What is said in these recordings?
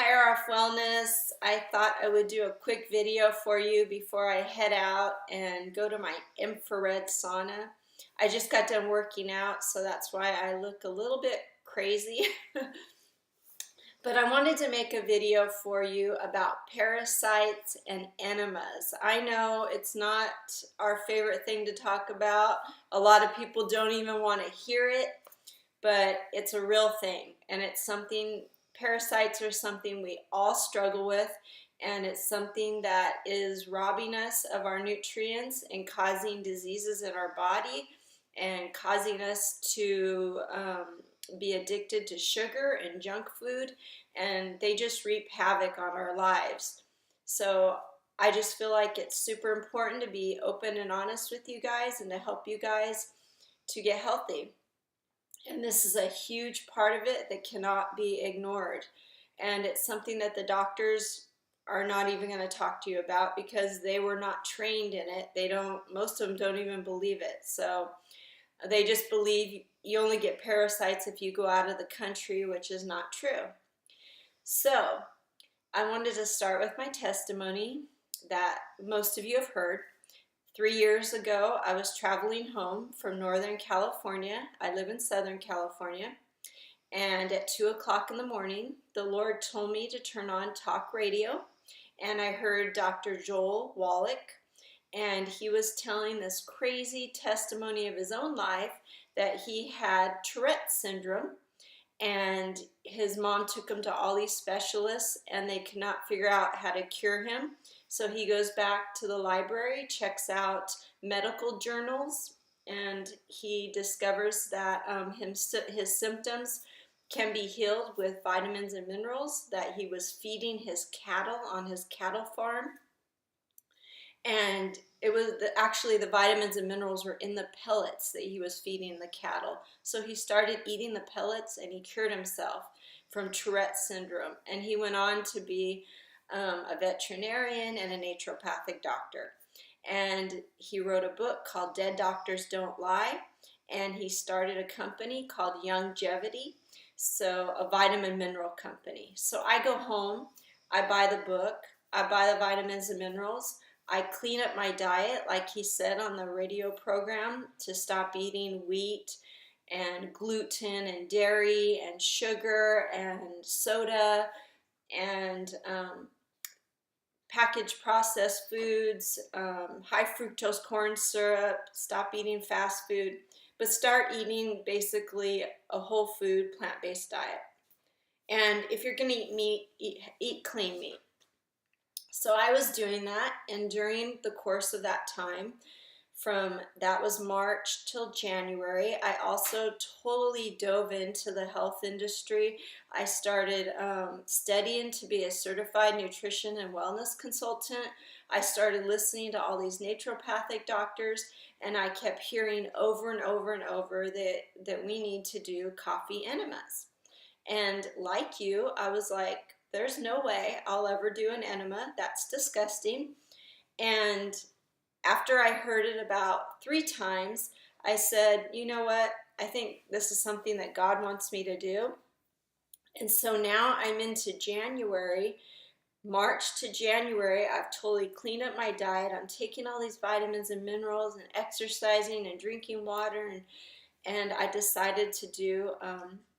Higher Off Wellness. I thought I would do a quick video for you before I head out and go to my infrared sauna. I just got done working out, so that's why I look a little bit crazy. But I wanted to make a video for you about parasites and enemas. I know it's not our favorite thing to talk about. A lot of people don't even want to hear it, but it's a real thing, and it's something. Parasites are something we all struggle with, and it's something that is robbing us of our nutrients and causing diseases in our body and causing us to be addicted to sugar and junk food, and they just reap havoc on our lives. So I just feel like it's super important to be open and honest with you guys and to help you guys to get healthy. And this is a huge part of it that cannot be ignored. And it's something that the doctors are not even going to talk to you about because they were not trained in it. Most of them don't even believe it. So they just believe you only get parasites if you go out of the country, which is not true. So I wanted to start with my testimony that most of you have heard. 3 years ago, I was traveling home from Northern California. I live in Southern California. And at 2 o'clock in the morning, the Lord told me to turn on talk radio. And I heard Dr. Joel Wallach. And he was telling this crazy testimony of his own life that he had Tourette's syndrome. And his mom took him to all these specialists, and they could not figure out how to cure him. So he goes back to the library, checks out medical journals, and he discovers that his symptoms can be healed with vitamins and minerals that he was feeding his cattle on his cattle farm. And it was actually the vitamins and minerals were in the pellets that he was feeding the cattle. So he started eating the pellets, and he cured himself from Tourette's syndrome. And he went on to be a veterinarian and a naturopathic doctor. And he wrote a book called Dead Doctors Don't Lie. And he started a company called Youngevity, so a vitamin mineral company. So I go home, I buy the book, I buy the vitamins and minerals, I clean up my diet, like he said on the radio program, to stop eating wheat and gluten and dairy and sugar and soda and packaged processed foods, high fructose corn syrup, stop eating fast food, but start eating basically a whole food, plant-based diet. And if you're going to eat meat, eat clean meat. So I was doing that, and during the course of that time, that was March till January, I also totally dove into the health industry. I started studying to be a certified nutrition and wellness consultant. I started listening to all these naturopathic doctors, and I kept hearing over and over and over that we need to do coffee enemas. And like you, I was like, there's no way I'll ever do an enema. That's disgusting. And after I heard it about 3 times, I said, you know what? I think this is something that God wants me to do. And so now I'm into January. March to January, I've totally cleaned up my diet. I'm taking all these vitamins and minerals and exercising and drinking water. And I decided to do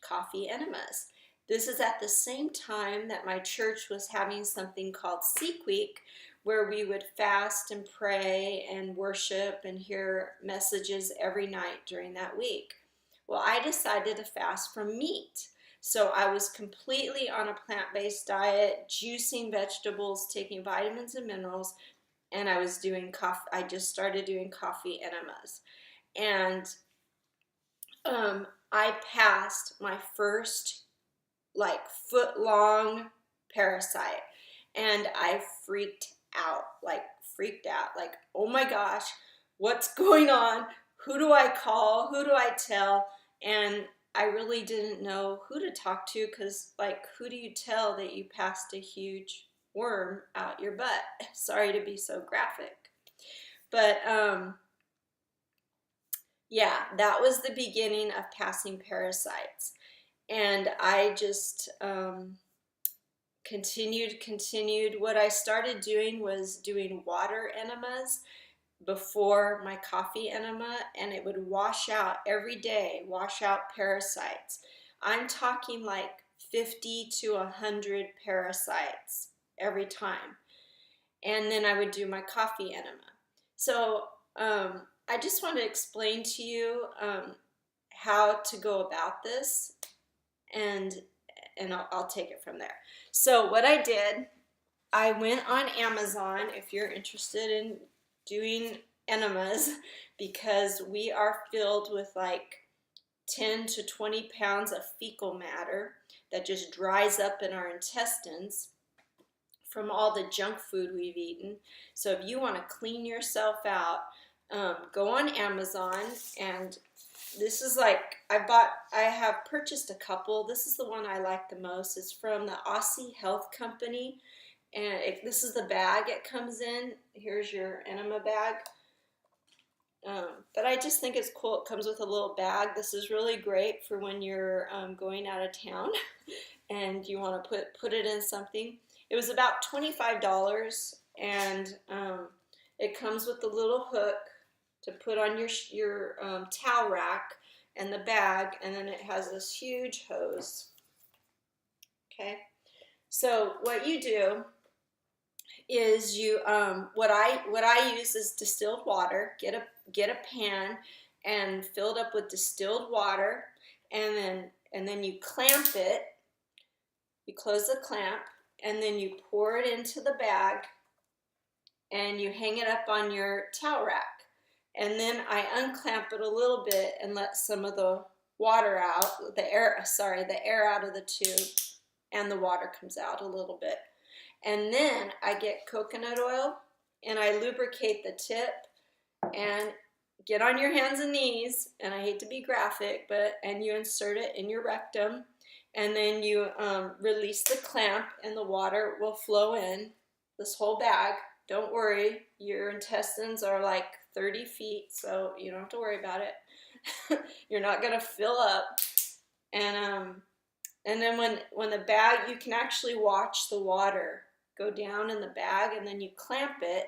coffee enemas. This is at the same time that my church was having something called Seek Week, where we would fast and pray and worship and hear messages every night during that week. Well, I decided to fast from meat. So I was completely on a plant-based diet, juicing vegetables, taking vitamins and minerals, and I was doing coffee. I just started doing coffee enemas. And I passed my first foot-long parasite, and I freaked out, like, oh my gosh, what's going on? Who do I call? Who do I tell? And I really didn't know who to talk to, because, who do you tell that you passed a huge worm out your butt? Sorry to be so graphic. But, yeah, that was the beginning of passing parasites. And I just continued. What I started doing was doing water enemas before my coffee enema, and it would wash out every day, wash out parasites. I'm talking like 50 to 100 parasites every time. And then I would do my coffee enema. So I just want to explain to you how to go about this, and I'll take it from there. So what I did, I went on Amazon, if you're interested in doing enemas, because we are filled with like 10 to 20 pounds of fecal matter that just dries up in our intestines from all the junk food we've eaten. So if you want to clean yourself out, go on Amazon, and this is like, I have purchased a couple. This is the one I like the most. It's from the Aussie Health Company, and this is the bag it comes in. Here's your enema bag. But I just think it's cool. It comes with a little bag. This is really great for when you're going out of town and you want to put it in something. It was about $25, and it comes with a little hook to put on your towel rack and the bag, and then it has this huge hose. Okay, so what you do is you what I use is distilled water. Get a pan and fill it up with distilled water, and then you clamp it. You close the clamp, and then you pour it into the bag, and you hang it up on your towel rack. And then I unclamp it a little bit and let some of the water out, the air out of the tube, and the water comes out a little bit. And then I get coconut oil, and I lubricate the tip, and get on your hands and knees, and I hate to be graphic, and you insert it in your rectum, and then you release the clamp, and the water will flow in this whole bag. Don't worry, your intestines are like 30 feet, so you don't have to worry about it. You're not gonna fill up. And then when the bag, you can actually watch the water go down in the bag, and then you clamp it,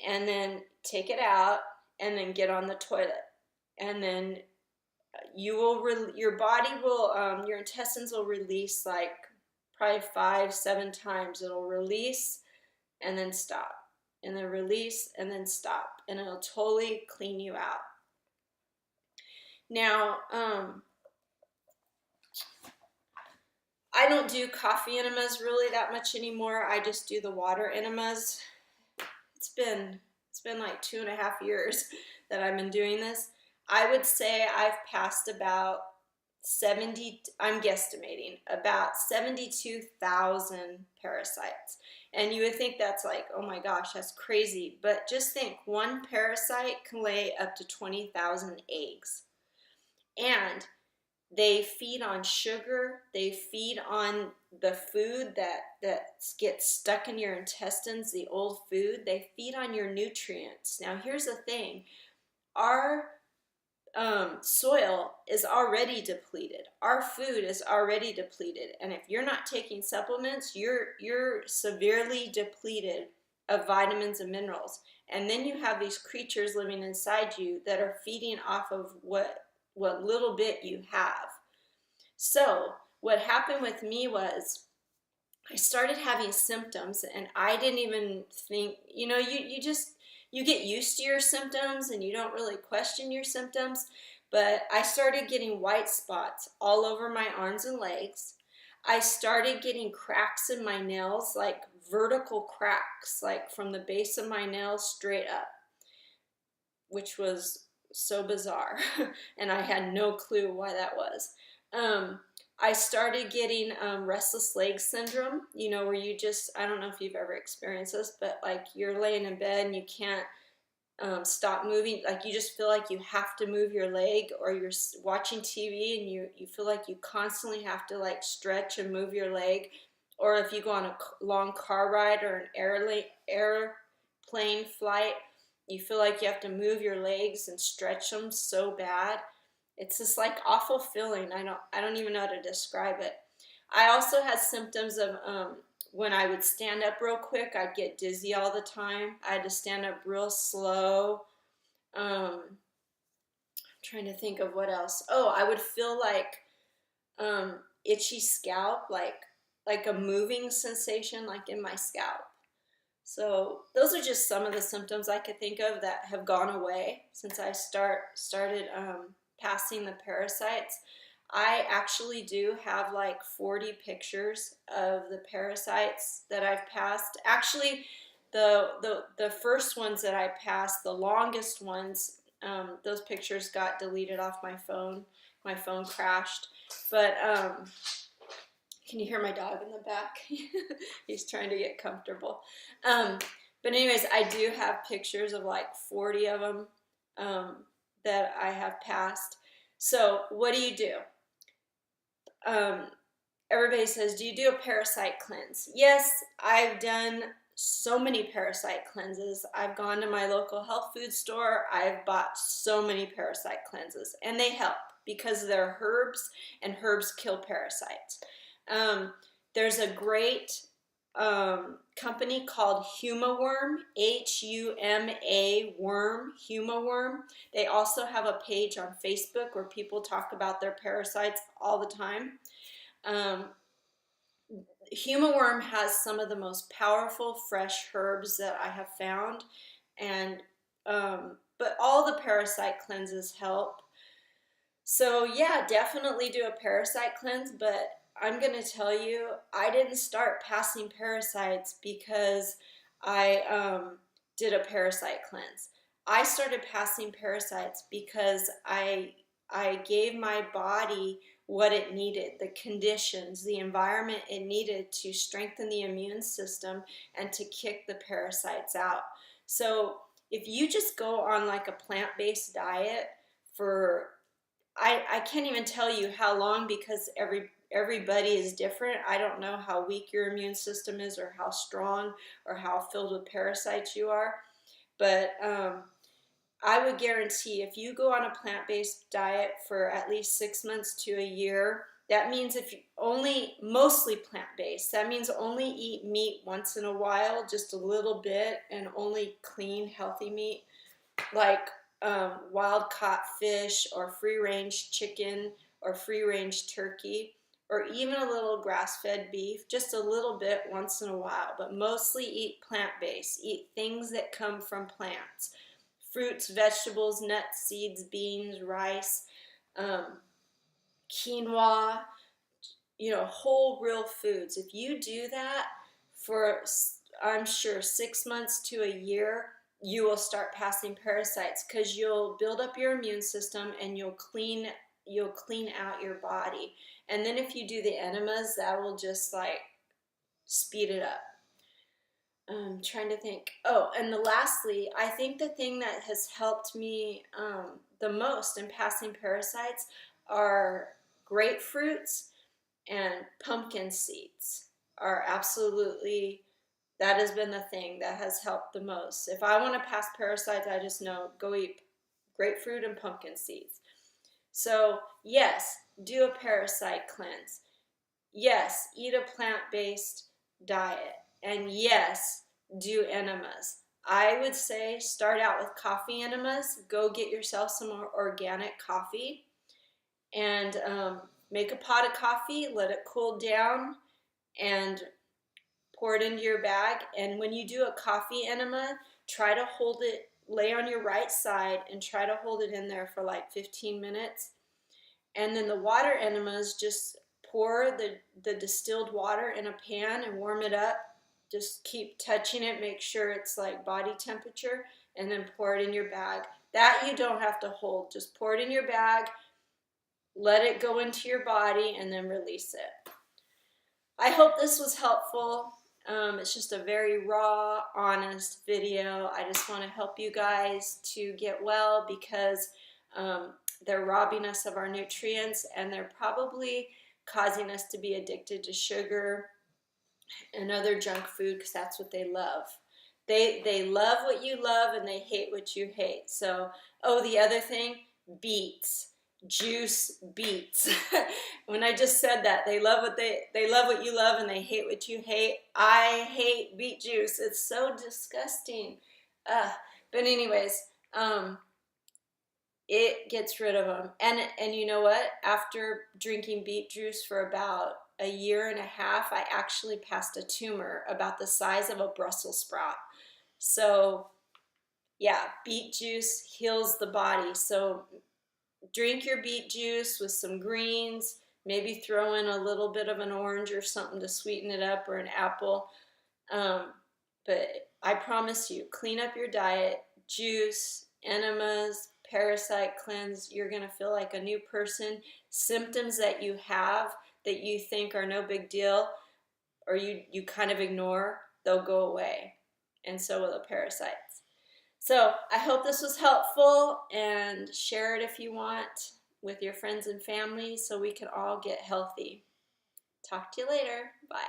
and then take it out, and then get on the toilet. And then your body will, your intestines will release like probably 5-7 times. It'll release and then stop, and then release and then stop, and it'll totally clean you out. Now, I don't do coffee enemas really that much anymore. I just do the water enemas. It's been like 2.5 years that I've been doing this. I would say I've passed about 70, I'm guesstimating, about 72,000 parasites. And you would think that's like, oh my gosh, that's crazy. But just think, one parasite can lay up to 20,000 eggs. And they feed on sugar. They feed on the food that gets stuck in your intestines, the old food. They feed on your nutrients. Now, here's the thing. Our soil is already depleted. Our food is already depleted. And if you're not taking supplements, you're severely depleted of vitamins and minerals. And then you have these creatures living inside you that are feeding off of what little bit you have. So what happened with me was I started having symptoms, and I didn't even think, you get used to your symptoms and you don't really question your symptoms. But I started getting white spots all over my arms and legs. I started getting cracks in my nails, like vertical cracks, like from the base of my nails straight up, which was so bizarre. And I had no clue why that was. I started getting restless leg syndrome, where you just, I don't know if you've ever experienced this, but like you're laying in bed and you can't stop moving. Like you just feel like you have to move your leg, or you're watching TV and you feel like you constantly have to like stretch and move your leg. Or if you go on a long car ride or an airplane flight, you feel like you have to move your legs and stretch them so bad. It's this like awful feeling. I don't even know how to describe it. I also had symptoms of when I would stand up real quick, I'd get dizzy all the time. I had to stand up real slow. I'm trying to think of what else. Oh, I would feel like itchy scalp, like a moving sensation, like in my scalp. So those are just some of the symptoms I could think of that have gone away since I started passing the parasites. I actually do have like 40 pictures of the parasites that I've passed. Actually, the first ones that I passed, the longest ones, those pictures got deleted off my phone. My phone crashed. But can you hear my dog in the back? He's trying to get comfortable. But anyways, I do have pictures of like 40 of them that I have passed. So what do? Everybody says, do you do a parasite cleanse? Yes, I've done so many parasite cleanses. I've gone to my local health food store. I've bought so many parasite cleanses, and they help because they're herbs, and herbs kill parasites. There's a great company called HumaWorm, H-U-M-A worm, HumaWorm. They also have a page on Facebook where people talk about their parasites all the time. HumaWorm has some of the most powerful fresh herbs that I have found, and but all the parasite cleanses help. So yeah, definitely do a parasite cleanse, but I'm going to tell you, I didn't start passing parasites because I did a parasite cleanse. I started passing parasites because I gave my body what it needed, the conditions, the environment it needed to strengthen the immune system and to kick the parasites out. So if you just go on like a plant-based diet for I can't even tell you how long, because everybody is different. I don't know how weak your immune system is or how strong or how filled with parasites you are. But I would guarantee if you go on a plant-based diet for at least 6 months to a year, that means if you only, mostly plant-based, that means only eat meat once in a while, just a little bit, and only clean, healthy meat, like wild caught fish or free-range chicken or free-range turkey, or even a little grass-fed beef, just a little bit once in a while, but mostly eat plant-based. Eat things that come from plants. Fruits, vegetables, nuts, seeds, beans, rice, quinoa, whole real foods. If you do that for, I'm sure, 6 months to a year, you will start passing parasites because you'll build up your immune system and you'll clean out your body. And then if you do the enemas, that will just like speed it up. I'm trying to think. Oh, and lastly, I think the thing that has helped me the most in passing parasites are grapefruits and pumpkin seeds. Are absolutely, that has been the thing that has helped the most. If I want to pass parasites, I just know go eat grapefruit and pumpkin seeds. So yes, do a parasite cleanse. Yes, eat a plant-based diet. And yes, do enemas. I would say start out with coffee enemas. Go get yourself some organic coffee and make a pot of coffee, let it cool down, and pour it into your bag. And when you do a coffee enema, try to hold it, lay on your right side and try to hold it in there for like 15 minutes. And then the water enemas, just pour the distilled water in a pan and warm it up. Just keep touching it, make sure it's like body temperature, and then pour it in your bag. That you don't have to hold. Just pour it in your bag, let it go into your body, and then release it. I hope this was helpful. It's just a very raw, honest video. I just want to help you guys to get well because they're robbing us of our nutrients, and they're probably causing us to be addicted to sugar and other junk food because that's what they love. They love what you love and they hate what you hate. So, oh, the other thing, beets. juice beets. When I just said that, they love what you love and they hate what you hate. I hate beet juice. It's so disgusting. But anyways, it gets rid of them. And you know what? After drinking beet juice for about a year and a half, I actually passed a tumor about the size of a Brussels sprout. So yeah, beet juice heals the body. So drink your beet juice with some greens, maybe throw in a little bit of an orange or something to sweeten it up, or an apple. But I promise you, clean up your diet, juice, enemas, Parasite Cleanse, you're going to feel like a new person. Symptoms that you have that you think are no big deal, or you kind of ignore, they'll go away. And so will the parasites. So I hope this was helpful, and share it if you want with your friends and family so we can all get healthy. Talk to you later. Bye.